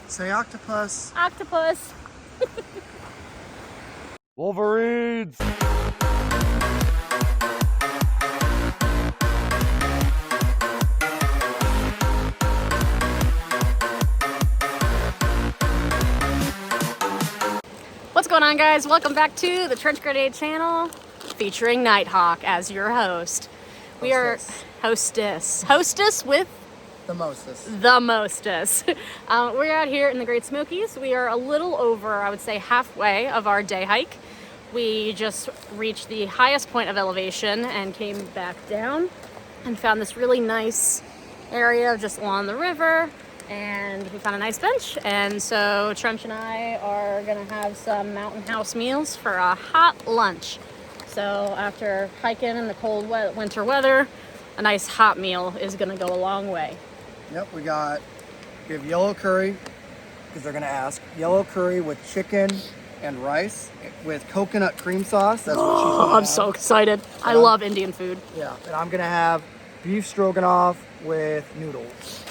Say octopus. Octopus. Wolverines. What's going on, guys? Welcome back to the Trench Grenade channel, featuring Nighthawk as your host. We are hostess with The mostest. the mostest. We're out here in the Great Smokies. We are a little over, I would say, halfway of our day hike. We just reached the highest point of elevation and came back down and found this really nice area just along the river. And we found a nice bench, and so Trench and I are gonna have some Mountain House meals for a hot lunch. So after hiking in the cold winter weather, a nice hot meal is gonna go a long way. Yep, we have yellow curry, because they're gonna ask. Yellow curry with chicken and rice with coconut cream sauce. That's what she's gonna I'm have. so excited. I love Indian food. Yeah, and I'm gonna have beef stroganoff with noodles.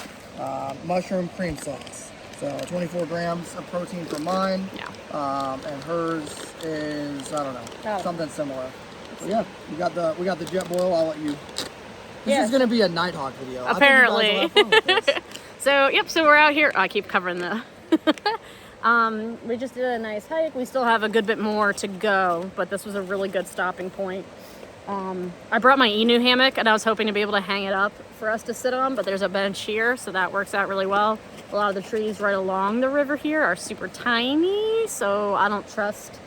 Mushroom cream sauce. So 24 grams of protein for mine. Yeah. And hers is, I don't know, something similar. But yeah, we got the jet boil. I'll let you. This is gonna be a Nighthawk video. Apparently. I think you guys will have fun with this. So we're out here. I keep covering the. We just did a nice hike. We still have a good bit more to go, but this was a really good stopping point. I brought my Inu hammock, and I was hoping to be able to hang it up for us to sit on, but there's a bench here, so that works out really well. A lot of the trees right along the river here are super tiny, so I don't trust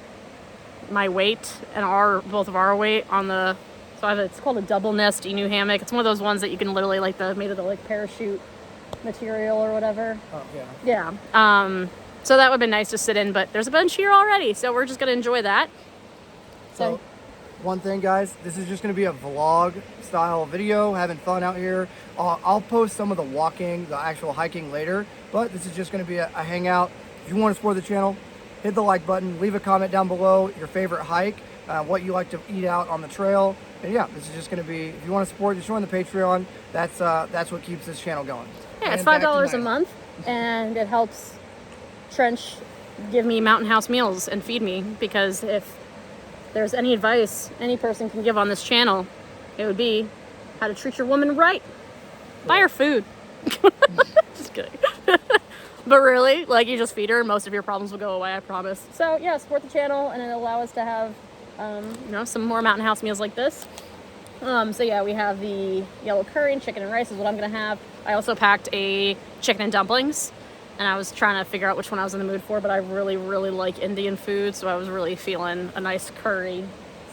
my weight and both of our weight on the. So it's called a double nest Inu hammock. It's one of those ones that you can literally made of the parachute material or whatever. Oh yeah. Yeah. So that would have been nice to sit in, but there's a bench here already, so we're just gonna enjoy that. So one thing, guys, this is just going to be a vlog style video, having fun out here. I'll post some of the actual hiking later, but this is just going to be a hangout. If you want to support the channel, hit the like button, leave a comment down below, your favorite hike, what you like to eat out on the trail. And yeah, this is just going to be, if you want to support, just join the Patreon. That's what keeps this channel going. Yeah, it's $5 a month, and it helps Trench give me Mountain House meals and feed me, because if there's any advice any person can give on this channel, it would be how to treat your woman right. Buy her food. Just kidding. But really, you just feed her, most of your problems will go away, I promise. So yeah, support the channel, and it'll allow us to have some more Mountain House meals like this. So yeah, we have the yellow curry and chicken and rice is what I'm gonna have. I also packed a chicken and dumplings, and I was trying to figure out which one I was in the mood for, but I really, really like Indian food, so I was really feeling a nice curry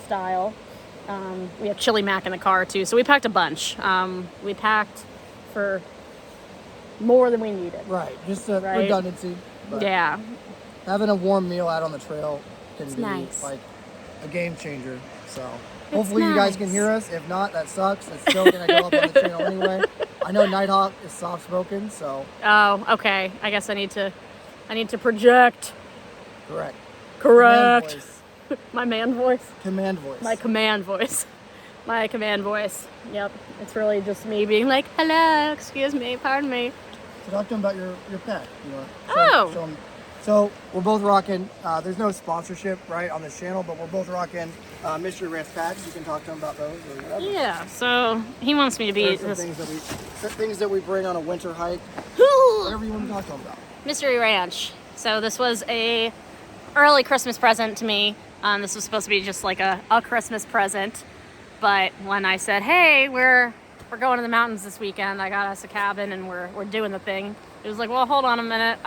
style. We have chili mac in the car too, so we packed a bunch. We packed for more than we needed. Right, just redundancy. But yeah. Having a warm meal out on the trail can be nice. like a game changer. So hopefully you guys can hear us. If not, that sucks. It's still gonna go up on the channel anyway. I know Nighthawk is soft spoken, so. Oh, okay. I guess I need to project. Correct. Correct. Command voice. My man voice. Command voice. My command voice. My command voice. Yep. It's really just me being like, hello, excuse me, pardon me. So talk to them about your pet. Oh. Show them. So we're both rocking, there's no sponsorship, right, on this channel, but we're both rocking Mystery Ranch packs. You can talk to him about those or whatever. Yeah, so he wants me to be Some things that we bring on a winter hike. Whatever you want to talk to him about. Mystery Ranch. So this was a early Christmas present to me. This was supposed to be just like a Christmas present. But when I said, hey, we're going to the mountains this weekend, I got us a cabin and we're doing the thing. It was like, well, hold on a minute.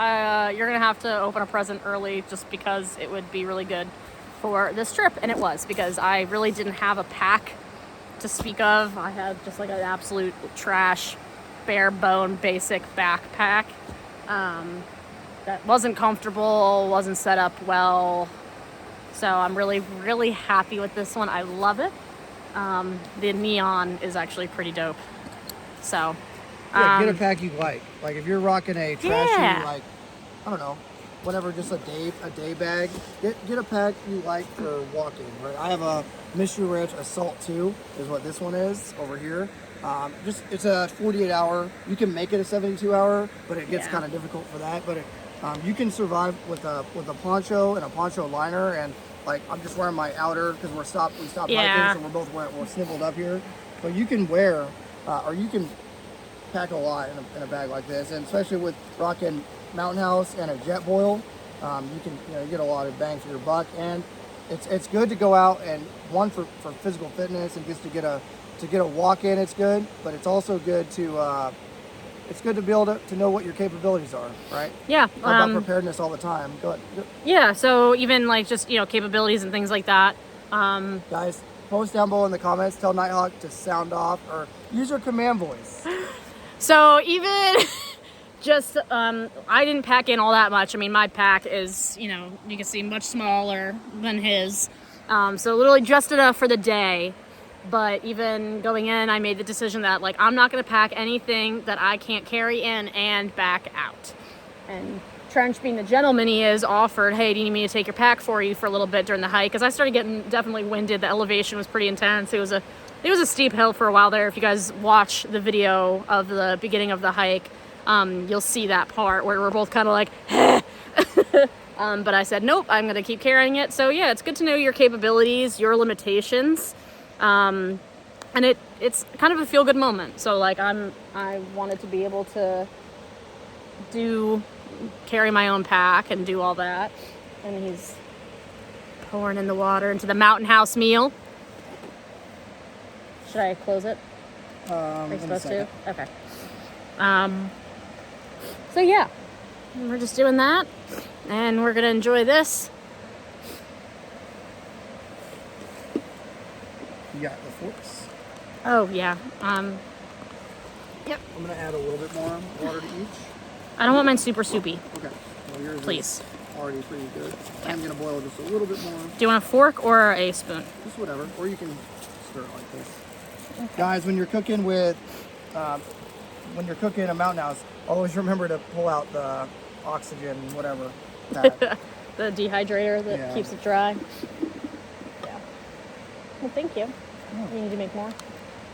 You're going to have to open a present early just because it would be really good for this trip. And it was, because I really didn't have a pack to speak of. I had just an absolute trash, bare bone, basic backpack that wasn't comfortable, wasn't set up well. So I'm really, really happy with this one. I love it. The neon is actually pretty dope. So get a pack you like. Like if you're rocking a trashy, I don't know, whatever, just a day bag, get a pack you like for walking, right? I have a Mystery Ranch Assault 2 is what this one is over here. It's a 48 hour, you can make it a 72 hour, but it gets kind of difficult for that. But You can survive with a poncho and a poncho liner, and like I'm just wearing my outer because we stopped Yeah. hiking, so we're snuggled up here. But you can wear, or you can pack a lot in a bag like this, and especially with rocking Mountain House and a jet boil, you can you get a lot of bang for your buck, and it's good to go out and one for physical fitness and just to get a walk in. It's good, but it's also good to be able to know what your capabilities are, right? Yeah. About preparedness all the time. Go ahead. Yeah. So even like just capabilities and things like that. Guys, post down below in the comments. Tell Nighthawk to sound off or use her command voice. So even just I didn't pack in all that much. I mean, my pack is you can see much smaller than his. So literally just enough for the day. But even going in, I made the decision that like I'm not going to pack anything that I can't carry in and back out. And Trench, being the gentleman he is, offered, hey, do you need me to take your pack for you for a little bit during the hike? Because I started getting definitely winded. The elevation was pretty intense. It was a steep hill for a while there. If you guys watch the video of the beginning of the hike, you'll see that part where we're both kind of like, but I said, nope, I'm going to keep carrying it. So yeah, it's good to know your capabilities, your limitations. And it's kind of a feel-good moment. So like I wanted to be able to carry my own pack and do all that. And he's pouring in the water into the Mountain House meal. Should I close it? Are you supposed to? Okay. So yeah, we're just doing that, and we're gonna enjoy this. You got the forks. Oh yeah. Yep. I'm gonna add a little bit more water to each. I don't want mine super soupy. Okay. Well, yours Please. is already pretty good. I'm gonna boil just a little bit more. Do you want a fork or a spoon? Just whatever, or you can stir it like this. Okay. Guys, when you're cooking a Mountain House, always remember to pull out the oxygen, whatever. The dehydrator that keeps it dry. Yeah. Well, thank you. Oh. You need to make more?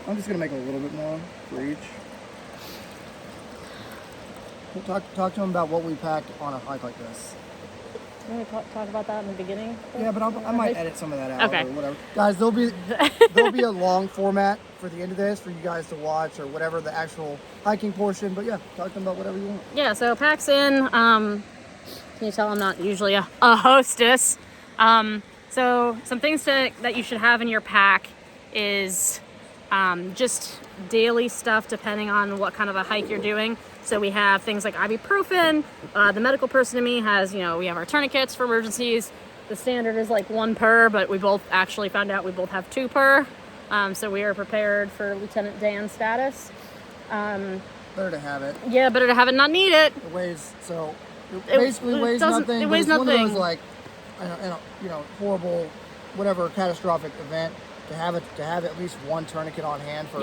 I'm just gonna make a little bit more for each. We'll talk to him about what we packed on a hike like this. You want to talk about that in the beginning? Yeah, but I might edit some of that out Okay. or whatever. Guys, there'll be a long format for the end of this for you guys to watch or whatever the actual hiking portion. But yeah, talk to them about whatever you want. Yeah, so packs in. Can you tell I'm not usually a hostess? So some things that you should have in your pack is just daily stuff depending on what kind of a hike you're doing. So we have things like ibuprofen. The medical person in me has, we have our tourniquets for emergencies. The standard is like 1 per, but we both actually found out we both have 2 per. So we are prepared for Lieutenant Dan status. Better to have it. Yeah, better to have it, not need it. It weighs basically weighs nothing. It weighs nothing. One of nothing. those like, horrible, whatever catastrophic event to have at least one tourniquet on hand for,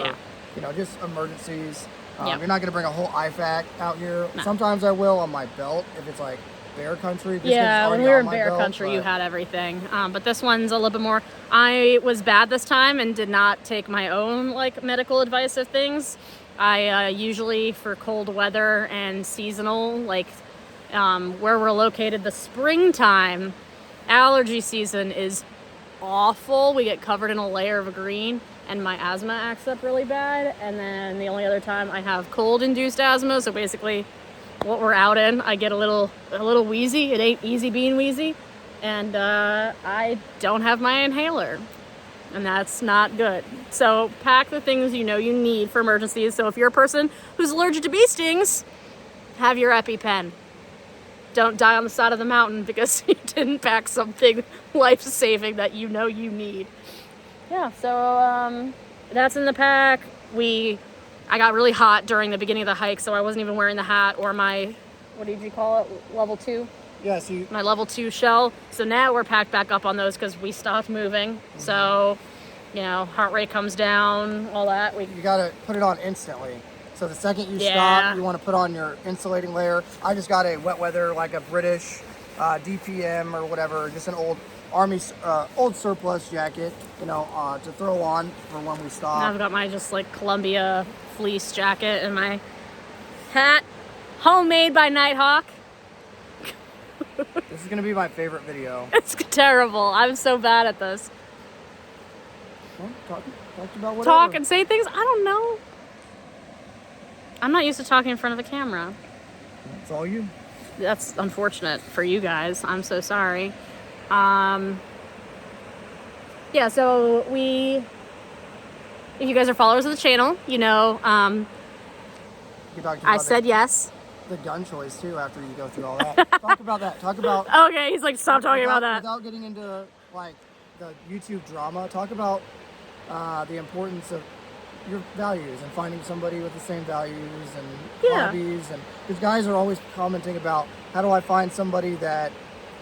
just emergencies. You're not going to bring a whole IFAC out here. No. Sometimes I will on my belt if it's like bear country. Yeah, when we were in bear country, you had everything. But this one's a little bit more. I was bad this time and did not take my own like medical advice of things. I usually, for cold weather and seasonal, like where we're located, the springtime allergy season is awful. We get covered in a layer of green. And my asthma acts up really bad. And then the only other time I have cold-induced asthma, so basically what we're out in, I get a little wheezy. It ain't easy being wheezy. And I don't have my inhaler. And that's not good. So pack the things you need for emergencies. So if you're a person who's allergic to bee stings, have your EpiPen. Don't die on the side of the mountain because you didn't pack something life-saving that you need. Yeah, so that's in the pack. I got really hot during the beginning of the hike, so I wasn't even wearing the hat or my, what did you call it, level 2? Yeah, so my level 2 shell. So now we're packed back up on those because we stopped moving. Mm-hmm. So, heart rate comes down, all that. You got to put it on instantly. So the second you stop, you want to put on your insulating layer. I just got a wet weather, like a British DPM or whatever, just an old Army, old surplus jacket, to throw on for when we stop. I've got my just like Columbia fleece jacket and my hat, homemade by Nighthawk. This is gonna be my favorite video. It's terrible. I'm so bad at this. Well, talk about whatever. Talk and say things. I don't know. I'm not used to talking in front of the camera. That's all you. That's unfortunate for you guys. I'm so sorry. Yeah, so if you guys are followers of the channel, you know, I said yes. The gun choice too. After you go through all that, talk about that. Talk about. Okay, he's like, stop talking about that. Without getting into like the YouTube drama, talk about the importance of your values and finding somebody with the same values and hobbies, and because guys are always commenting about how do I find somebody that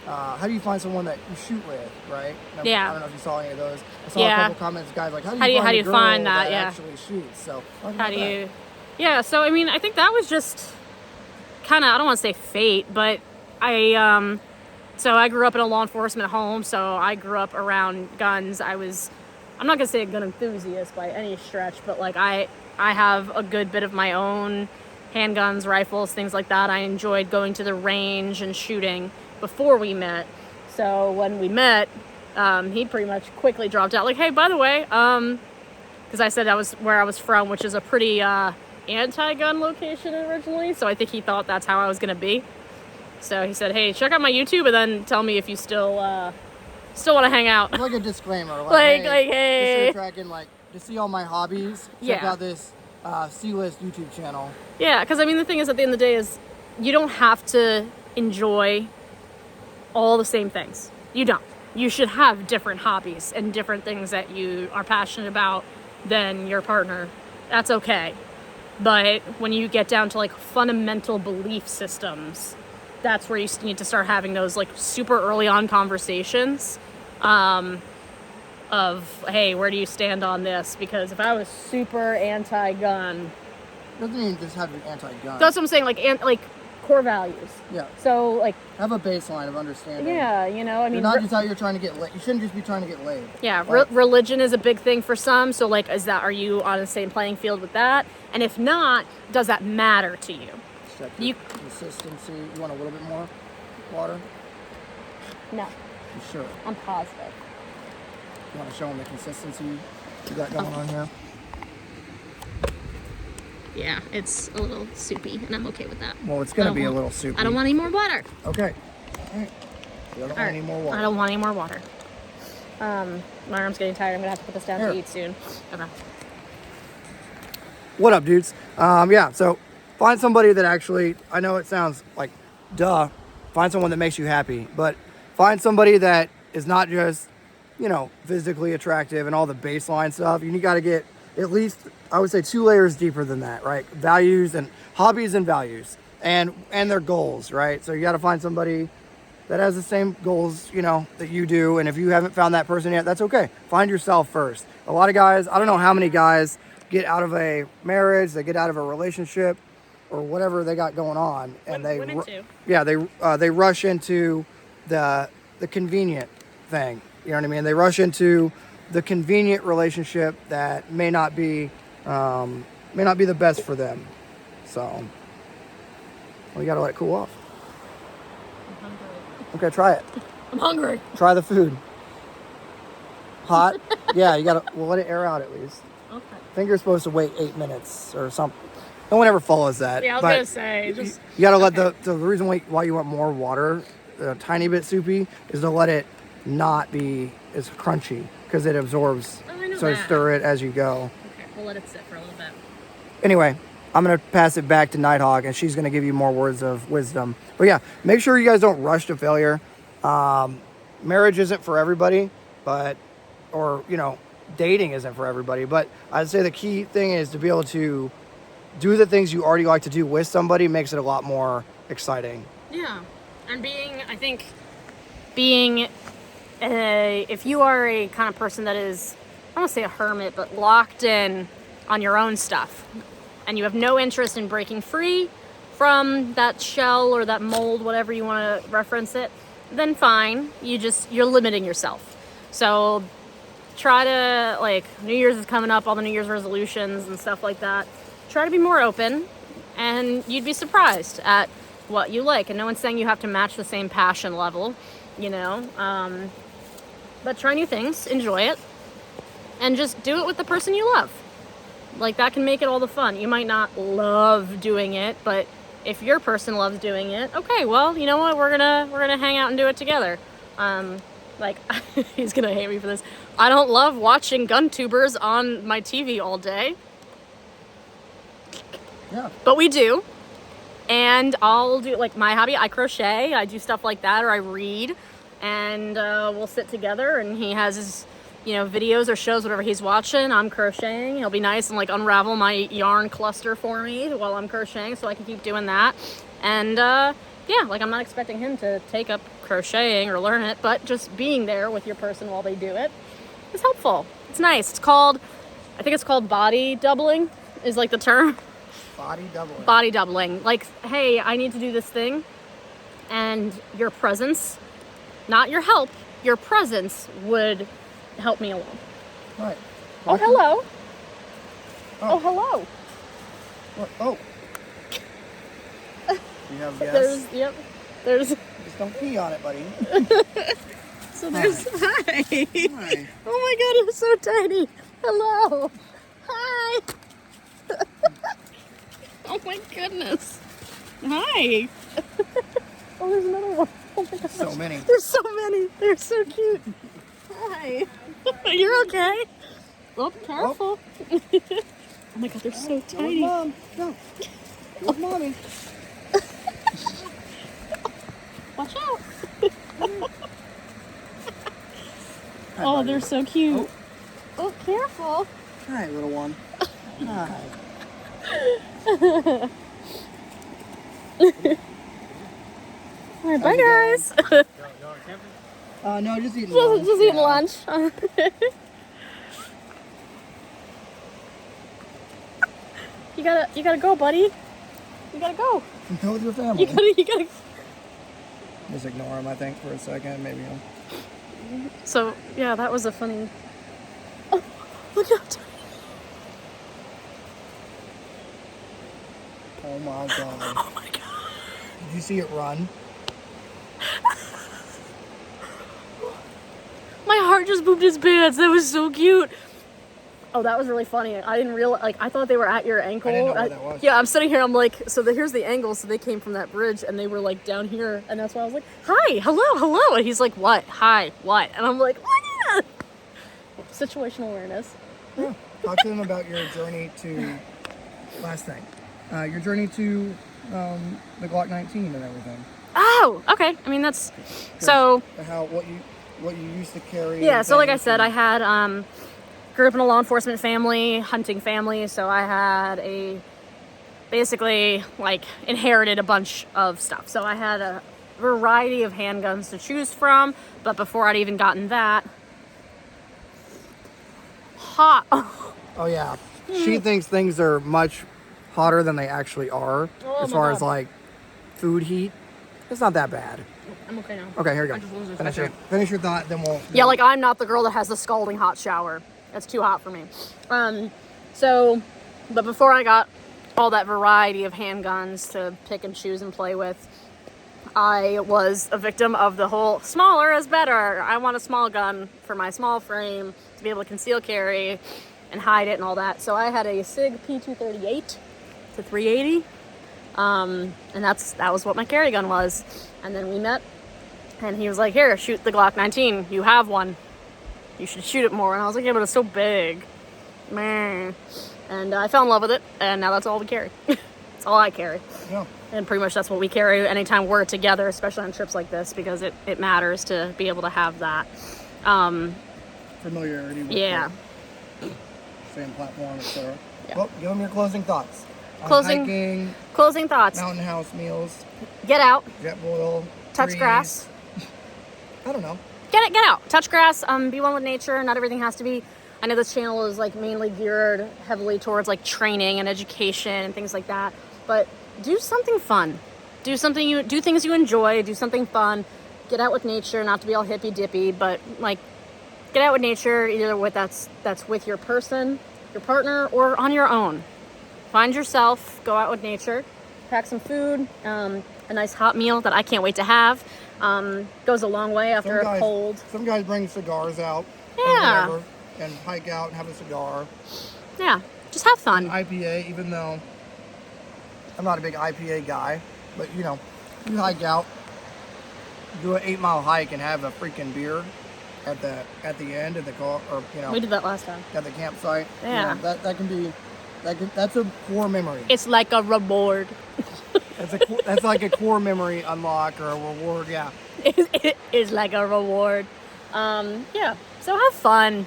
how do you find someone that you shoot with, right? Yeah. I don't know if you saw any of those. I saw a couple comments, guys like, how do you find that actually shoots? So how do you? Yeah. So I mean, I think that was just kind of, I don't want to say fate, but so I grew up in a law enforcement home, so I grew up around guns. I'm not gonna say a gun enthusiast by any stretch, but like I have a good bit of my own handguns, rifles, things like that. I enjoyed going to the range and shooting before we met. So when we met, he pretty much quickly dropped out like, hey, by the way, because I said that was where I was from, which is a pretty anti-gun location originally. So I think he thought that's how I was gonna be. So he said, hey, check out my YouTube and then tell me if you still want to hang out. It's like a disclaimer, like hey, just tracking, like, to see all my hobbies, check out this C-list YouTube channel. Yeah, because I mean the thing is, at the end of the day, is you don't have to enjoy all the same things. You don't. You should have different hobbies and different things that you are passionate about than your partner. That's okay. But when you get down to like fundamental belief systems, that's where you need to start having those like super early on conversations of, hey, where do you stand on this? Because if I was super anti-gun, doesn't even just have to be anti-gun. that's what I'm saying, like core values. Yeah. So like have a baseline of understanding. Yeah, you know, I mean, you're not just out here trying to get laid. You shouldn't just be trying to get laid. Yeah, religion is a big thing for some. So like, are you on the same playing field with that? And if not, does that matter to you? Check your consistency. You want a little bit more water? No. You sure? I'm positive. You want to show them the consistency you got going on here? Yeah, it's a little soupy, and I'm okay with that. Well, it's going to be a little soupy. I don't want any more water. Okay. All right. You don't want any more water. I don't want any more water. My arm's getting tired. I'm going to have to put this down to eat soon. Okay. What up, dudes? Yeah, so find somebody that actually, I know it sounds like, duh, find someone that makes you happy, but find somebody that is not just, you know, physically attractive and all the baseline stuff. You got to get at least, I would say, 2 layers deeper than that, right? Values and hobbies and values and their goals, right? So you got to find somebody that has the same goals, you know, that you do. And if you haven't found that person yet, that's okay. Find yourself first. A lot of guys, I don't know how many guys get out of a marriage, they get out of a relationship or whatever they got going on, and they rush into the convenient thing. You know what I mean? They rush into the convenient relationship that may not be the best for them. So we gotta let it cool off. I'm hungry. Okay, try it. I'm hungry. Try the food. Hot? Yeah, we'll let it air out at least. Okay. I think you're supposed to wait 8 minutes or something. No one ever follows that. Yeah, I was gonna say, you gotta let the reason why you want more water, a tiny bit soupy, is to let it not be as crunchy because it absorbs. Oh, I know so that. Stir it as you go. Okay, we'll let it sit for a little bit. Anyway, I'm gonna pass it back to Nighthawk, and she's gonna give you more words of wisdom. But yeah, make sure you guys don't rush to failure. Marriage isn't for everybody, or dating isn't for everybody. But I'd say the key thing is to be able to do the things you already like to do with somebody makes it a lot more exciting. Yeah, and if you are a kind of person that is, I don't want to say a hermit, but locked in on your own stuff, and you have no interest in breaking free from that shell or that mold, whatever you want to reference it, then fine. You're limiting yourself. So try to, like, New Year's is coming up, all the New Year's resolutions and stuff like that. Try to be more open, and you'd be surprised at what you like. And no one's saying you have to match the same passion level, you know. But try new things, enjoy it, and just do it with the person you love. Like, that can make it all the fun. You might not love doing it, but if your person loves doing it, okay, well, you know what? We're gonna hang out and do it together. Like, he's gonna hate me for this. I don't love watching gun tubers on my TV all day. Yeah. But we do. And I'll do, like, my hobby, I crochet, I do stuff like that, or I read, and we'll sit together, and he has his, you know, videos or shows, whatever he's watching. I'm crocheting. He'll be nice and, like, unravel my yarn cluster for me while I'm crocheting, so I can keep doing that. And yeah, like, I'm not expecting him to take up crocheting or learn it, but just being there with your person while they do it is helpful. It's nice. It's called, I think it's called body doubling is, like, the term. Body doubling. Body doubling. Like, hey, I need to do this thing, and your presence, not your help, your presence would help me along. Right. Oh, hello. Oh. Hello. What? Oh. You have guests? There's. Just don't pee on it, buddy. So there's. Hi. Hi. Oh my God, it's so tiny. Hello. Hi. Oh my goodness. Hi. Oh, there's another one. Oh my gosh. So many. There's so many. They're so cute. Hi. You're okay? Oh, careful. Oh my God, they're so tiny. Mom. No. With mommy. Watch out. Oh, they're so cute. Oh, careful. Hi, little one. Hi. All right, bye, guys. No, just eating lunch. Just eating lunch. You gotta go, buddy. You gotta go. Go with your family. You gotta. Just ignore him, I think, for a second. Maybe he'll... So, yeah, that was a funny... Oh, look how tiny. Oh my God. Oh my God. Did you see it run? My heart just pooped its pants. That was so cute. Oh, that was really funny. I didn't realize, like, I thought they were at your ankle. I didn't know what that was. Yeah, I'm sitting here, I'm like, so here's the angle, so they came from that bridge, and they were, like, down here, and that's why I was like, hi, hello, and he's like, what, hi, what, and I'm like, what? Situational awareness. Yeah. Talk to them about your journey to, last thing, your journey to the Glock 19 and everything. Oh, okay, I mean, that's, so. What you used to carry. Yeah, so like I said, I had, grew up in a law enforcement family, hunting family, so I had basically, like, inherited a bunch of stuff. So I had a variety of handguns to choose from, but before I'd even gotten that, hot. Oh yeah, she thinks things are much hotter than they actually are, Oh, as my far God. as, like, food heat. It's not that bad. I'm okay now. Okay, here you I go. just lose it. Finish your thought, then we'll... Yeah, like, I'm not the girl that has the scalding hot shower. That's too hot for me. But before I got all that variety of handguns to pick and choose and play with, I was a victim of the whole smaller is better. I want a small gun for my small frame to be able to conceal carry and hide it and all that. So I had a SIG P238 to 380. And that was what my carry gun was. And then we met, and he was like, here, shoot the Glock 19. You have one. You should shoot it more. And I was like, yeah, but it's so big. Man. And I fell in love with it, and now that's all we carry. That's all I carry. Yeah. And pretty much that's what we carry anytime we're together, especially on trips like this, because it matters to be able to have that. Familiarity with Yeah. the same platform, etc. Yeah. Well, give them your closing thoughts. On Closing- hiking, Closing thoughts. mountain house meals, Get out. jet boil, Touch trees. grass. I don't know. Get out. Touch grass. Be one with nature. Not everything has to be. I know this channel is, like, mainly geared heavily towards, like, training and education and things like that. But do something fun. Do things you enjoy. Do something fun. Get out with nature. Not to be all hippy dippy, but, like, get out with nature. Either with that's with your person, your partner, or on your own. Find yourself. Go out with nature. Pack some food. a nice hot meal that I can't wait to have. Goes a long way after a cold. Some guys bring cigars out. Yeah. Or whatever, and hike out and have a cigar. Yeah, just have fun. An IPA, even though I'm not a big IPA guy, but you know, you hike out, do an 8-mile hike, and have a freaking beer at the end of the car, or you know, We did that last time. at the campsite. Yeah. You know, that's a core memory. It's like a reward. That's like a core memory unlock or a reward. Yeah. It is like a reward. Yeah. So have fun.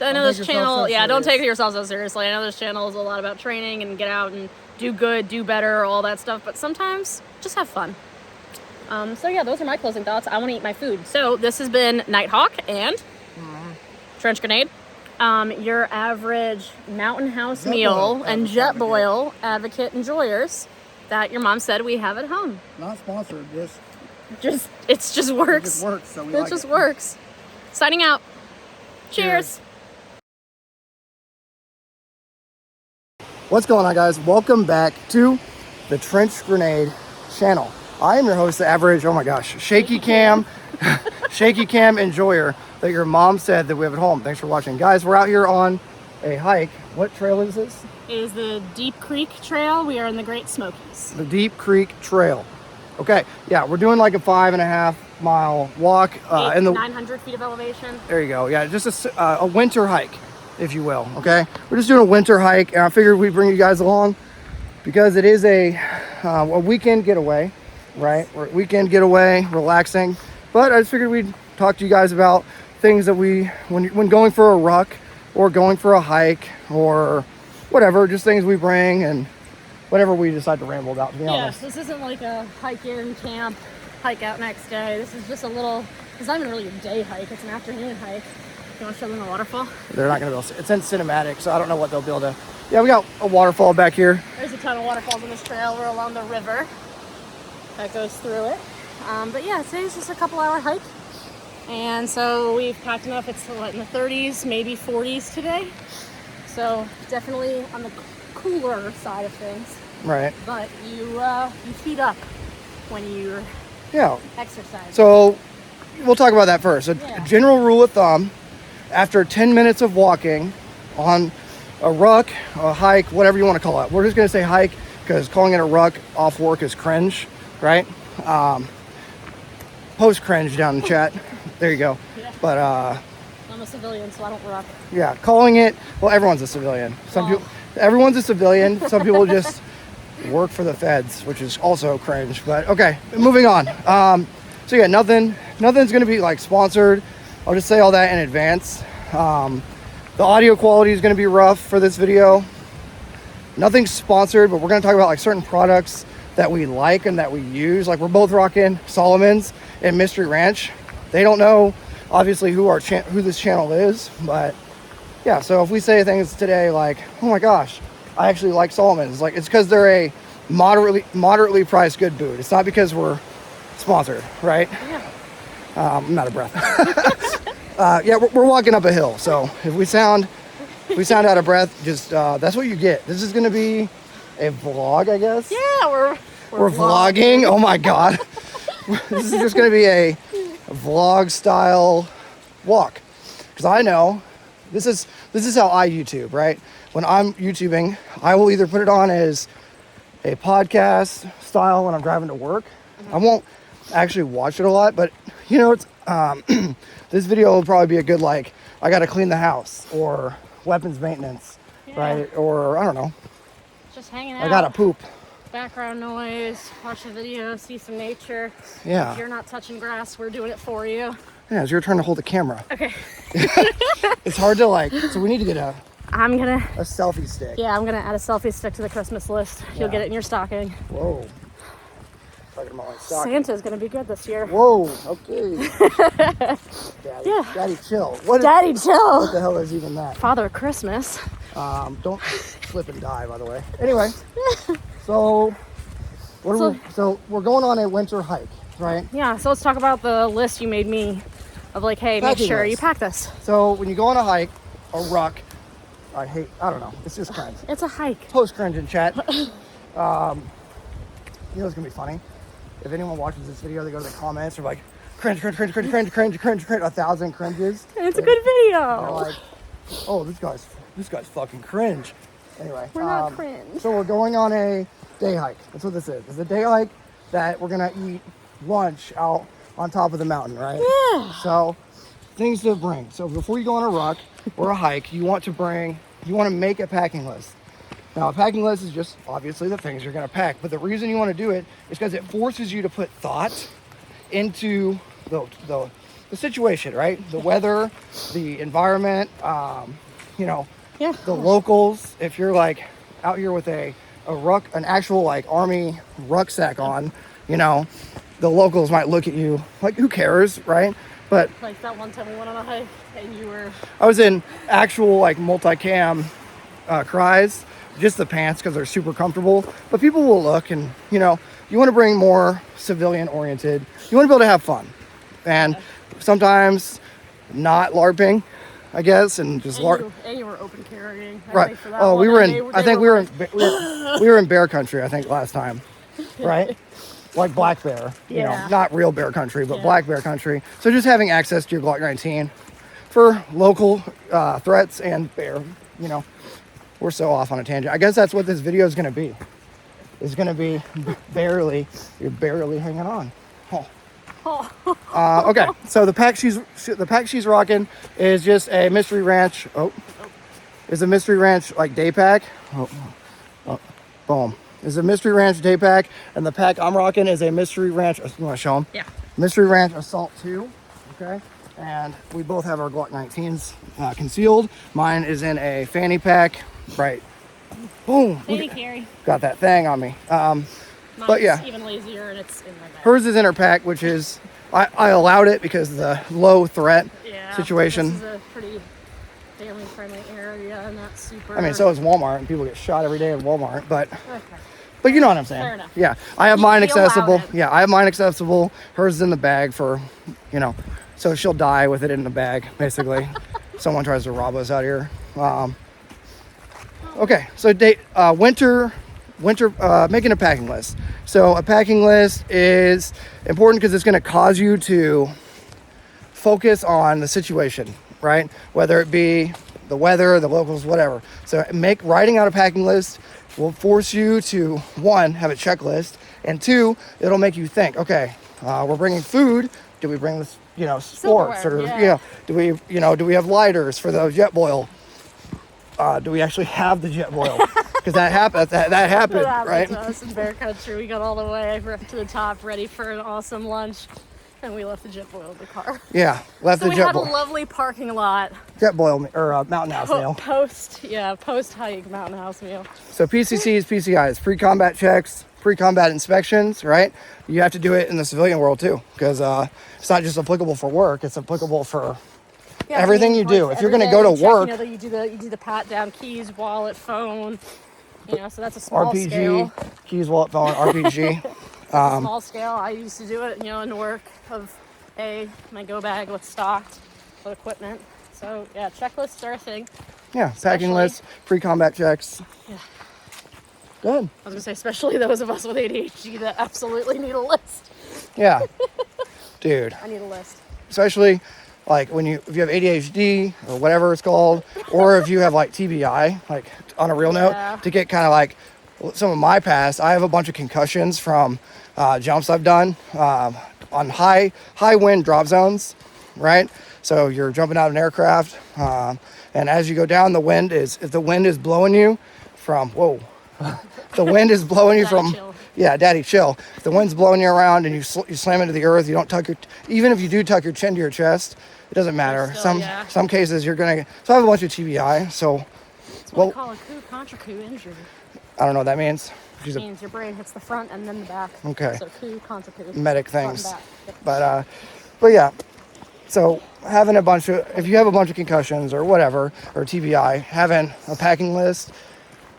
I know this channel, don't take yourself so seriously. I know this channel is a lot about training and get out and do good, do better, all that stuff. But sometimes just have fun. So yeah, those are my closing thoughts. I want to eat my food. So this has been Nighthawk and Trench Grenade. Your average mountain house meal and jet boil advocate enjoyers that your mom said we have at home. Not sponsored, it just works. It just works. So it just works. Signing out. Cheers. What's going on, guys? Welcome back to the Trench Grenade channel. I am your host, the average, oh my gosh, shaky cam enjoyer that your mom said that we have at home. Thanks for watching. Guys, we're out here on a hike. What trail is this? It is the Deep Creek Trail. We are in the Great Smokies. The Deep Creek Trail. Okay, yeah, we're doing like a 5.5 mile walk. 900 feet of elevation. There you go. Yeah, just a winter hike, if you will. Okay, we're just doing a winter hike, and I figured we'd bring you guys along because it is a weekend getaway, right? Weekend getaway, relaxing. But I just figured we'd talk to you guys about things that when going for a ruck or going for a hike or whatever, just things we bring and whatever we decide to ramble about, to be honest. This isn't like a hike in camp, hike out next day. This is just it's not even really a day hike, it's an afternoon hike. You want to show them the waterfall? They're not going to be able to see. It's in cinematic, so I don't know what they'll be able to. Yeah, we got a waterfall back here. There's a ton of waterfalls on this trail. We're along the river that goes through it. But yeah, today's just a couple-hour hike. And so we've packed enough. It's in the 30s, maybe 40s today. So definitely on the cooler side of things. Right. But you heat up when you exercise. So we'll talk about that first. A general rule of thumb, after 10 minutes of walking on a ruck, a hike, whatever you want to call it. We're just going to say hike because calling it a ruck off work is cringe, right? Post cringe down in the chat. There you go. Yeah. But I'm a civilian, so I don't ruck. Yeah, calling it, well, everyone's a civilian. Everyone's a civilian. Some people just work for the feds, which is also cringe. But okay, moving on. So yeah, nothing's gonna be like sponsored. I'll just say all that in advance. The audio quality is gonna be rough for this video. Nothing's sponsored, but we're gonna talk about like certain products that we like and that we use. Like we're both rocking Solomon's and Mystery Ranch. They don't know obviously who this channel is, but yeah. So if we say things today like, "Oh my gosh, I actually like Solomon's," like it's because they're a moderately priced good food. It's not because we're sponsored, right? Yeah. I'm out of breath. Yeah, we're walking up a hill, so if we sound out of breath, just that's what you get. This is gonna be a vlog, I guess. Yeah, we're vlogging. Oh my god, this is just gonna be a vlog style walk, because I know this is how I YouTube, right? When I'm YouTubing, I will either put it on as a podcast style when I'm driving to work. I won't actually watch it a lot, but you know, it's this video will probably be a good like I gotta clean the house or weapons maintenance, right? Or I don't know, just hanging out. I gotta poop. Background noise, watch a video, see some nature. Yeah. If you're not touching grass, we're doing it for you. Yeah, it's your turn to hold the camera. Okay. It's hard to like, so we need to get a selfie stick. Yeah, I'm gonna add a selfie stick to the Christmas list. You'll get it in your stocking. Whoa. Talking about my stocking. Santa's gonna be good this year. Whoa, okay. Daddy chill. Daddy chill. What the hell is even that? Father Christmas. Don't slip and die, by the way. Anyway, so we're going on a winter hike, right? Yeah, so let's talk about the list you made me of like, hey, make sure you pack this. So when you go on a hike, a ruck, I don't know, it's just cringe. It's a hike. Post cringe in chat. You know what's gonna be funny? if anyone watches this video, they go to the comments, they're like, cringe, cringe, cringe, cringe, cringe, cringe, cringe, cringe, 1,000 cringes. It's a good video. They're like, oh, this guy's fucking cringe. Anyway, We're not cringe. so we're going on a day hike. That's what this is. It's a day hike that we're gonna eat lunch out on top of the mountain, right? Yeah. So things to bring. So before you go on a ruck or a hike, you want to make a packing list. Now, a packing list is just obviously the things you're going to pack, but the reason you want to do it is because it forces you to put thought into the situation, right? The weather, the environment, the locals. If you're like out here with an actual like army rucksack on, the locals might look at you like, who cares, right? But like that one time we went on a hike and I was in actual like multicam cries, just the pants because they're super comfortable. But people will look, and you want to bring more civilian oriented. You want to be able to have fun, and sometimes not LARPing, I guess, and just LARP. And you were open carrying, right? Oh, we were in. I think we were in bear country. I think last time, right? Like black bear, not real bear country, but black bear country. So just having access to your Glock 19 for local threats and bear, we're so off on a tangent. I guess that's what this video is going to be. It's going to be you're barely hanging on. Oh. Okay, so the pack she's rocking is just a Mystery Ranch. Is a Mystery Ranch like day pack. Boom. Is a Mystery Ranch day pack, and the pack I'm rocking is a Mystery Ranch. You want to show them? Yeah. Mystery Ranch Assault 2. Okay. And we both have our Glock 19s concealed. Mine is in a fanny pack. Right. Boom. Fanny carry. Got that thing on me. But yeah. Even lazier, and it's in my bag. Hers is in her pack, which is I allowed it because of the low threat situation. This is a pretty family-friendly area, and not super. I mean, so is Walmart, and people get shot every day in Walmart, but. But you know what I'm saying. Fair enough. Yeah, I have mine accessible. Yeah, I have mine accessible. Hers is in the bag for, so she'll die with it in the bag, basically. Someone tries to rob us out here. Okay, so winter, making a packing list. So a packing list is important because it's going to cause you to focus on the situation, right? Whether it be the weather, the locals, whatever. So writing out a packing list will force you to, one, have a checklist, and two, it'll make you think, okay, we're bringing food. Do we bring this, sports, or, do we have lighters for the jet boil? Do we actually have the jet boil? Because that happened, right? To us in bear country. We got all the way to the top, ready for an awesome lunch, and we left the jet boil in the car. Yeah, left the jet boil. We had a lovely parking lot. Jet boil or mountain house meal. Post hike mountain house meal. So PCCs, PCIs, pre-combat checks, pre-combat inspections, right? You have to do it in the civilian world too, because it's not just applicable for work; it's applicable for everything you do. If you're going to go to work, you do the pat down, keys, wallet, phone. So that's a small RPG, scale. Keys, wallet, phone, RPG. Small scale. I used to do it, in work of my go bag with stocked with equipment. So yeah, checklists are a thing. Yeah, packing lists, pre-combat checks. Yeah. Good. I was gonna say, especially those of us with ADHD that absolutely need a list. Yeah. Dude. I need a list. Especially like if you have ADHD or whatever it's called, or if you have like TBI, like on a real note, to get kind of like some of my past. I have a bunch of concussions from jumps I've done on high wind drop zones, right? So you're jumping out of an aircraft, and as you go down, if the wind is blowing you from, the wind is blowing you from, chill. Yeah, daddy chill. If the wind's blowing you around and you slam into the earth, you don't even if you do tuck your chin to your chest, it doesn't matter. Some cases you're gonna. So I have a bunch of TBI. So. It's what we call a contra coup injury. I don't know what that means. It means your brain hits the front and then the back. Okay. So coup, contra coup. Medic things. Yep. But yeah. So having if you have a bunch of concussions or whatever, or TBI, having a packing list,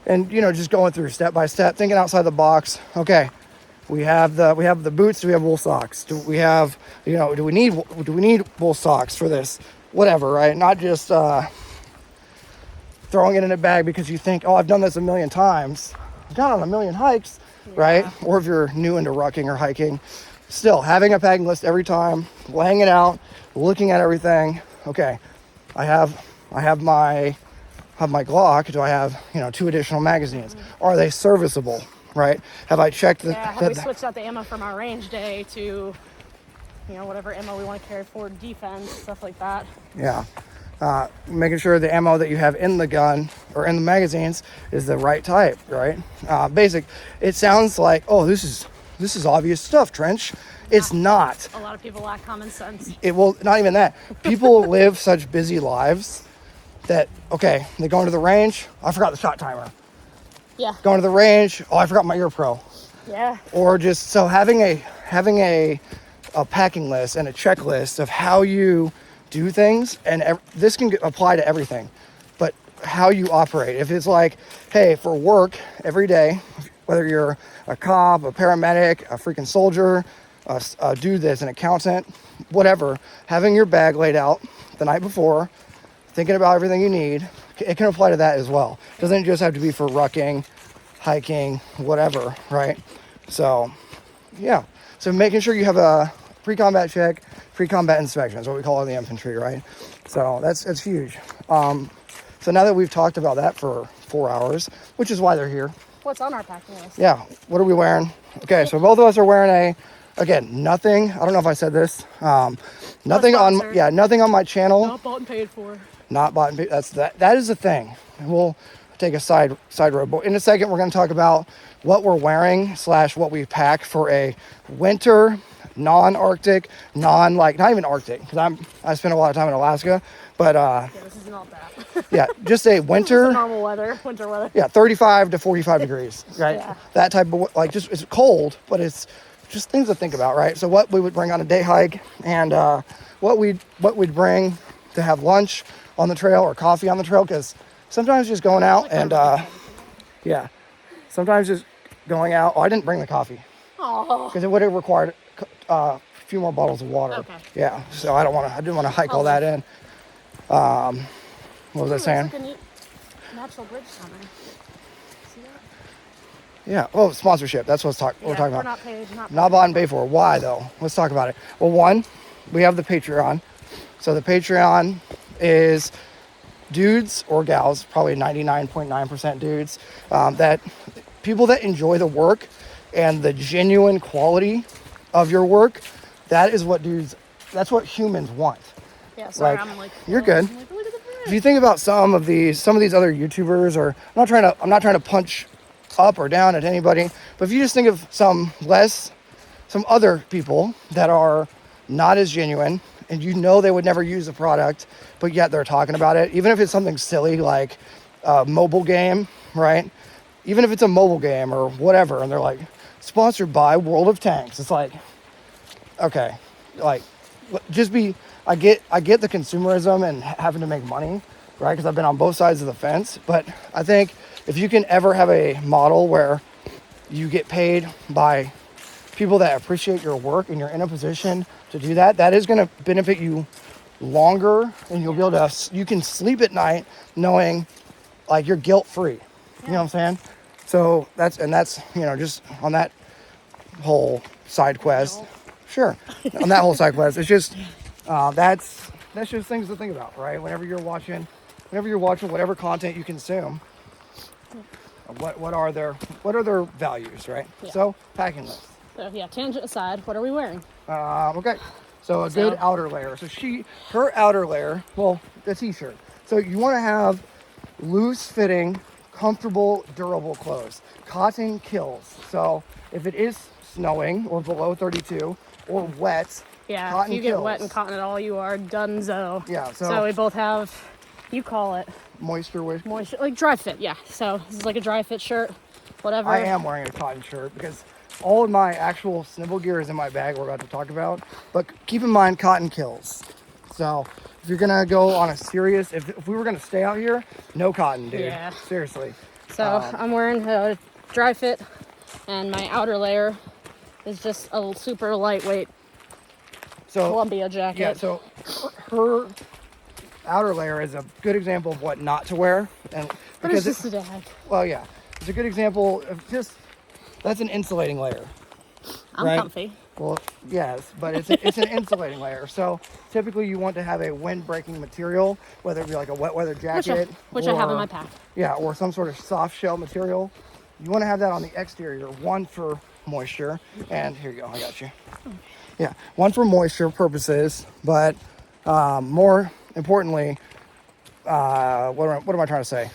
and just going through step by step, thinking outside the box. Okay, we have the boots. Do we have wool socks? Do we have do we need wool socks for this? Whatever, right? Not just throwing it in a bag because you think, oh, I've done this a million times. gone on a million hikes, right? Or if you're new into rucking or hiking, still having a packing list every time, laying it out, looking at everything. Okay, I have my Glock. Do I have 2 additional magazines? Are they serviceable? Right? Have I checked have we switched out the ammo from our range day to whatever ammo we want to carry for defense, stuff like that. Yeah. Making sure the ammo that you have in the gun or in the magazines is the right type, right? Basic. It sounds like, oh, this is obvious stuff, Trench. It's not. A lot of people lack common sense. It will not even that. People live such busy lives that, okay, they go into the range. I forgot the shot timer. Yeah. Going to the range. Oh, I forgot my ear pro. Yeah. Or just so having a packing list and a checklist of how you do things, and this can apply to everything, but how you operate. If it's like, hey, for work every day, whether you're a cop, a paramedic, a freaking soldier, a dude that's an accountant, whatever, having your bag laid out the night before, thinking about everything you need, it can apply to that as well. It doesn't just have to be for rucking, hiking, whatever, right? So, yeah. So making sure you have a pre-combat check, pre-combat inspection is what we call it in the infantry, right? So that's huge. So now that we've talked about that for 4 hours, which is why they're here. What's on our packing list? Yeah. What are we wearing? Okay, so both of us are wearing nothing. I don't know if I said this. Nothing on my channel. Not bought and paid for. Not bought and paid. That is the thing. And we'll take a side road. But in a second, we're going to talk about what we're wearing / what we pack for a winter, non-Arctic, not even Arctic, because I spent a lot of time in Alaska. But this is not that. yeah, just a winter. It's normal weather, winter weather. Yeah, 35 to 45 degrees, right? Yeah. That type of just it's cold, but it's just things to think about, right? So what we would bring on a day hike, and what we'd bring to have lunch on the trail or coffee on the trail, because sometimes just going out and sometimes just going out. Oh, I didn't bring the coffee because it would have required a few more bottles of water. Okay. Yeah, so I didn't want to hike all that in. What was I saying? It's like a neat natural bridge somewhere. See that? Yeah. Oh, sponsorship. That's what we're talking about. We're not paid. Not bought and paid for. Why though? Let's talk about it. Well, one, we have the Patreon. So the Patreon is dudes or gals, probably 99.9% dudes, that people that enjoy the work and the genuine quality of your work. That's what humans want. Yeah, sorry, you're good. Look at the bridge. If you think about some of these other YouTubers, or I'm not trying to punch up or down at anybody, but if you just think of some other people that are not as genuine, and they would never use the product, but yet they're talking about it, even if it's something silly like a mobile game, right? Even if it's a mobile game or whatever, and they're like, sponsored by World of Tanks. It's like, okay, I get the consumerism and having to make money, right? Because I've been on both sides of the fence. But I think if you can ever have a model where you get paid by people that appreciate your work and you're in a position to do that, that is going to benefit you longer, and you'll be able to, you can sleep at night knowing you're guilt free. You know what I'm saying? So that's just on that whole side quest. Sure. On that whole side quest, it's just that's just things to think about, right? Whenever you're watching whatever content you consume, what are their values, right? Yeah. So packing list. So yeah, tangent aside, what are we wearing? Okay. So good outer layer. So her outer layer, well, the t-shirt. So you want to have loose fitting, comfortable, durable clothes. Cotton kills. So if it is snowing or below 32 or wet, if you get wet and cotton at all, you are donezo. Yeah. So we both have, you call it moisture, like dry fit. Yeah. So this is like a dry fit shirt, whatever. I am wearing a cotton shirt because all of my actual snibble gear is in my bag we're about to talk about. But keep in mind, cotton kills. So if you're gonna go on a serious, if we were gonna stay out here, no cotton, dude. Yeah. Seriously. So I'm wearing a dry fit, and my outer layer is just a super lightweight Columbia jacket. Yeah. So her outer layer is a good example of what not to wear, and but it's just a dag. Well, yeah. it's a good example of just, that's an insulating layer. I'm right? comfy. Well, yes, but it's an insulating layer. So typically you want to have a wind-breaking material, whether it be like a wet weather jacket, Which I have in my pack. Yeah, or some sort of soft shell material. You want to have that on the exterior, one for moisture, and here you go, I got you. Yeah, one for moisture purposes, but more importantly, what am I trying to say?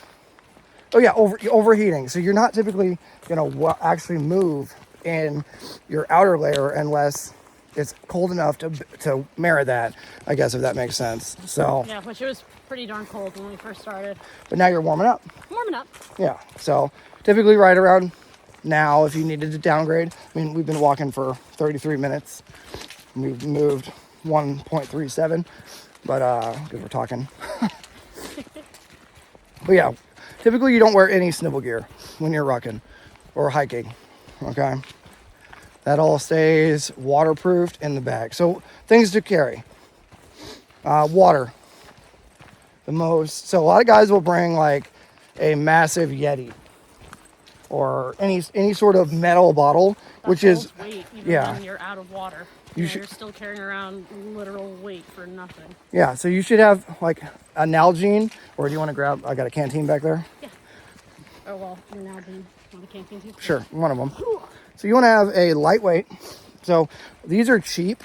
Oh yeah, overheating. So you're not typically gonna actually move in your outer layer unless it's cold enough to merit that, I guess, if that makes sense. So yeah, which it was pretty darn cold when we first started. But now you're warming up. Warming up. Yeah. So typically right around now, if you needed to downgrade, I mean, we've been walking for 33 minutes. We've moved 1.37, but because we're talking. But yeah, typically you don't wear any snivel gear when you're rucking or hiking. Okay. That all stays waterproofed in the bag. So things to carry. Water. So a lot of guys will bring like a massive Yeti or any sort of metal bottle, which is weight, even when you're out of water. You're still carrying around literal weight for nothing. Yeah, so you should have like a Nalgene, or do you want to grab? I got a canteen back there. Yeah. Oh well, your Nalgene on the canteen too. Sure, one of them. So you want to have a lightweight. So these are cheap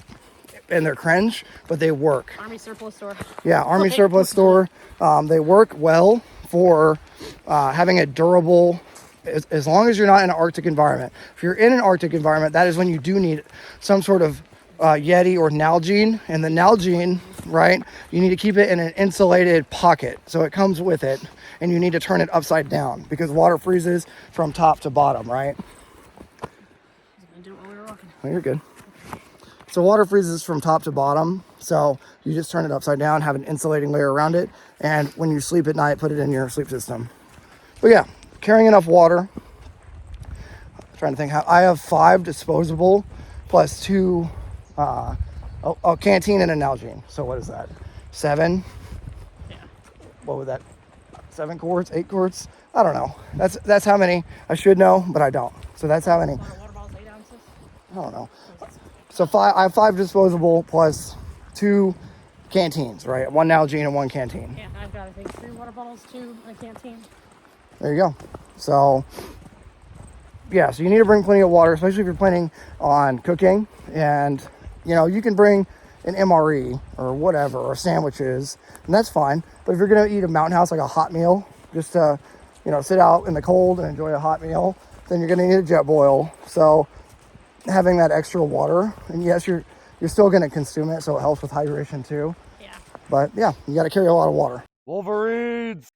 and they're cringe, but they work. Army surplus store. Yeah, Army surplus store. They work well for having a durable, as long as you're not in an Arctic environment. If you're in an Arctic environment, that is when you do need some sort of Yeti or Nalgene. And the Nalgene, right, you need to keep it in an insulated pocket. So it comes with it, and you need to turn it upside down because water freezes from top to bottom, right? Oh, you're good. So water freezes from top to bottom. So you just turn it upside down, have an insulating layer around it. And when you sleep at night, put it in your sleep system. But yeah, carrying enough water. I'm trying to think how, I have 5 disposable plus 2, a canteen and a Nalgene. So what is that? 7? Yeah. What would that, 7 quarts, 8 quarts? I don't know. That's how many. I should know, but I don't. So that's how many. Water bottles, 8 ounces? I don't know. So I have 5 disposable plus 2 canteens, right? 1 Nalgene and 1 canteen. Yeah, I've got, I think, 3 water bottles, 2 a canteen. There you go. So, yeah, so you need to bring plenty of water, especially if you're planning on cooking. And, you can bring an MRE or whatever, or sandwiches, and that's fine. But if you're going to eat a mountain house, like a hot meal, just to, sit out in the cold and enjoy a hot meal, then you're going to need a jet boil. So having that extra water, and yes, you're still going to consume it, so it helps with hydration too. Yeah. But yeah, you got to carry a lot of water. Wolverines!